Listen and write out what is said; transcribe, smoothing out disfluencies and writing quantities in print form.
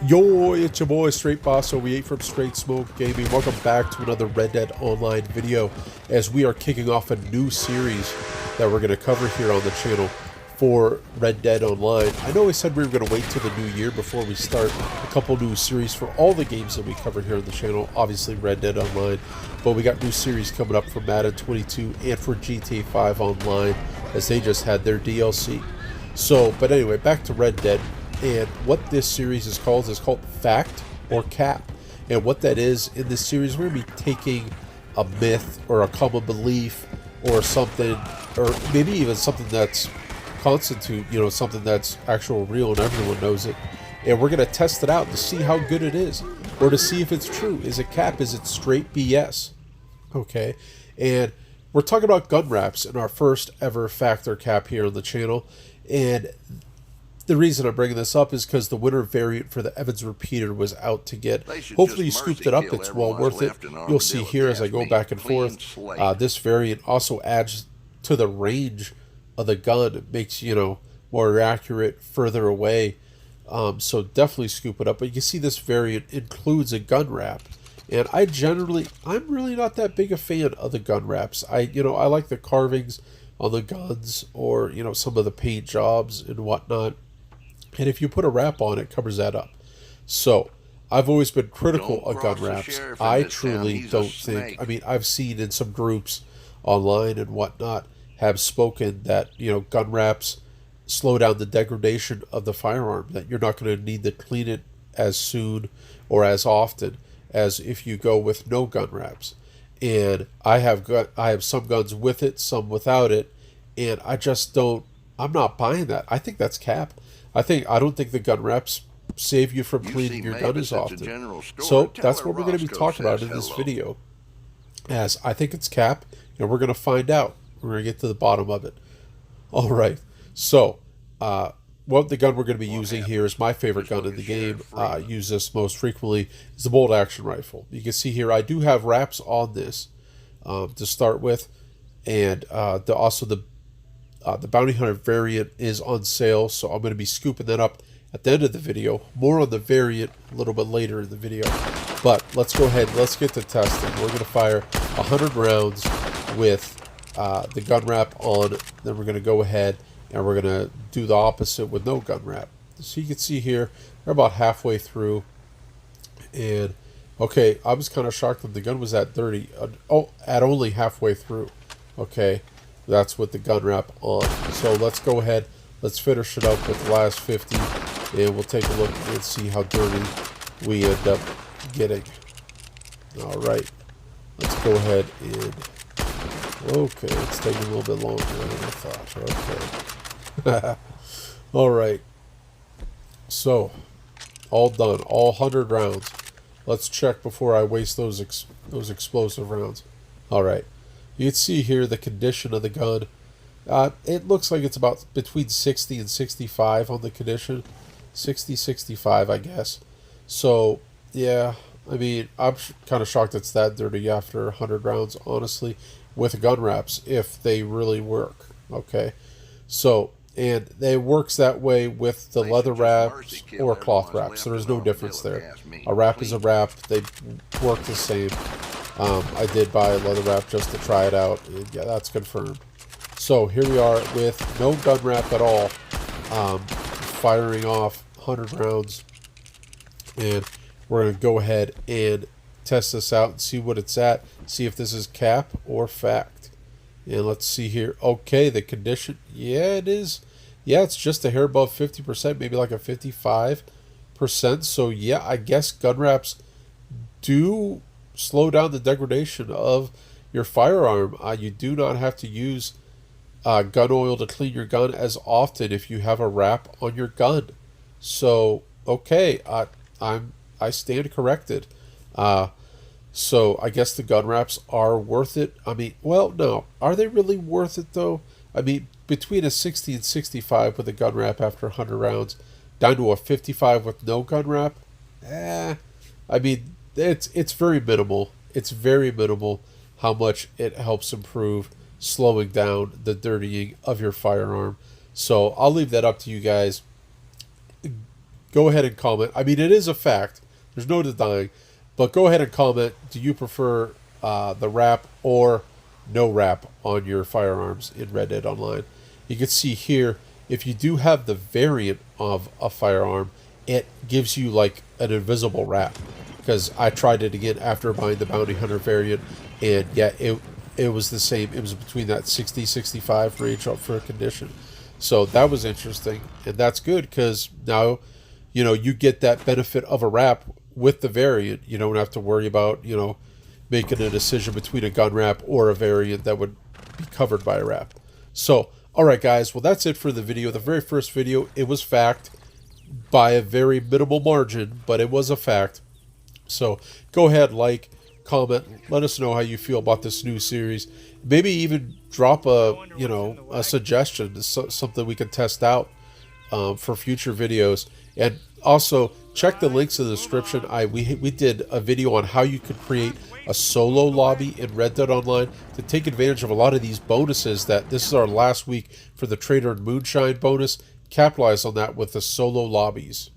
Yo, it's your boy Straight Boss OE8 from Straight Smoke Gaming. Welcome back to another Red Dead Online video as we are kicking off a new series that we're going to cover here on the channel for Red Dead Online. I know I said we were going to wait till the new year before we start a couple new series for all the games that we cover here on the channel, obviously Red Dead Online, but we got new series coming up for Madden 22 and for GTA 5 Online as they just had their DLC. So, but anyway, back to Red Dead. And what this series is called Fact or Cap. And what that is, in this series, we're going to be taking a myth or a common belief or something, or maybe even something that's something that's actual real and everyone knows it. And we're going to test it out to see how good it is, or to see if it's true. Is it cap? Is it straight BS? Okay. And we're talking about gun wraps in our first ever Fact or Cap here on the channel. And the reason I'm bringing this up is because the winter variant for the Evans Repeater was out to get. Hopefully you scooped it up. It's well worth it. You'll see here as I go back and forth. This variant also adds to the range of the gun. It makes, more accurate further away. So definitely scoop it up. But you can see this variant includes a gun wrap. And I'm really not that big a fan of the gun wraps. I like the carvings on the guns, or, some of the paint jobs and whatnot. And if you put a wrap on, it covers that up. So, I've always been critical of gun wraps. I truly don't think, I've seen in some groups online and whatnot have spoken that, gun wraps slow down the degradation of the firearm, that you're not going to need to clean it as soon or as often as if you go with no gun wraps. And I have some guns with it, some without it, and I'm not buying that. I think that's cap. I don't think the gun wraps save you from cleaning your gun as often. So that's what we're going to be talking about in this video. As I think it's cap, and we're going to find out. We're going to get to the bottom of it. All right. So, what the gun we're going to be using here is my favorite gun in the game. I use this most frequently. Is the bolt action rifle. You can see here I do have wraps on this to start with, and also the Bounty Hunter variant is on sale, so I'm going to be scooping that up at the end of the video. More on the variant a little bit later in the video. But let's go ahead, let's get to testing. We're going to fire 100 rounds with the gun wrap on. Then we're going to go ahead and we're going to do the opposite with no gun wrap. So you can see here, we're about halfway through. And, okay, I was kind of shocked that the gun was at 30. At only halfway through. Okay. That's with the gun wrap on. So let's go ahead. Let's finish it up with the last 50. And we'll take a look and see how dirty we end up getting. Alright. Let's go ahead and... Okay, it's taking a little bit longer than I thought. Okay. Alright. So, all done. All 100 rounds. Let's check before I waste those explosive rounds. Alright. You can see here the condition of the gun. It looks like it's about between 60 and 65 on the condition. 60, 65, I guess. So, yeah, I'm kind of shocked it's that dirty after 100 rounds, honestly, with gun wraps, if they really work. Okay, so, and it works that way with the leather wraps or cloth wraps. There is no difference there. A wrap is a wrap. They work the same. I did buy a leather wrap just to try it out, and yeah, that's confirmed. So here we are with no gun wrap at all, firing off 100 rounds, and we're going to go ahead and test this out and see what it's at, see if this is cap or fact. And let's see here. Okay, the condition, yeah, it is. Yeah, it's just a hair above 50%, maybe like a 55%. So yeah, I guess gun wraps do slow down the degradation of your firearm. You do not have to use gun oil to clean your gun as often if you have a wrap on your gun. So, okay, I stand corrected. So I guess the gun wraps are worth it. Well, no. Are they really worth it, though? Between a 60 and 65 with a gun wrap after 100 rounds, down to a 55 with no gun wrap, it's very minimal. It's very minimal how much it helps improve slowing down the dirtying of your firearm. So I'll leave that up to you guys. go ahead and comment. I mean, it is a fact. There's no denying. But go ahead and comment. Do you prefer the wrap or no wrap on your firearms in Red Dead Online? You can see here, if you do have the variant of a firearm, it gives you like an invisible wrap. Because I tried it again after buying the Bounty Hunter variant, and yeah, it was the same. It was between that 60-65 range for a condition. So that was interesting, and that's good because now, you know, you get that benefit of a wrap with the variant. You don't have to worry about, you know, making a decision between a gun wrap or a variant that would be covered by a wrap. So, all right, guys. Well, that's it for the video. The very first video, it was fact by a very minimal margin, but it was a fact. So go ahead, like, comment, let us know how you feel about this new series. Maybe even drop a suggestion, something we can test out for future videos. And also check the links in the description. We did a video on how you could create a solo lobby in Red Dead Online to take advantage of a lot of these bonuses. That this is our last week for the Trader and Moonshine bonus. Capitalize on that with the solo lobbies.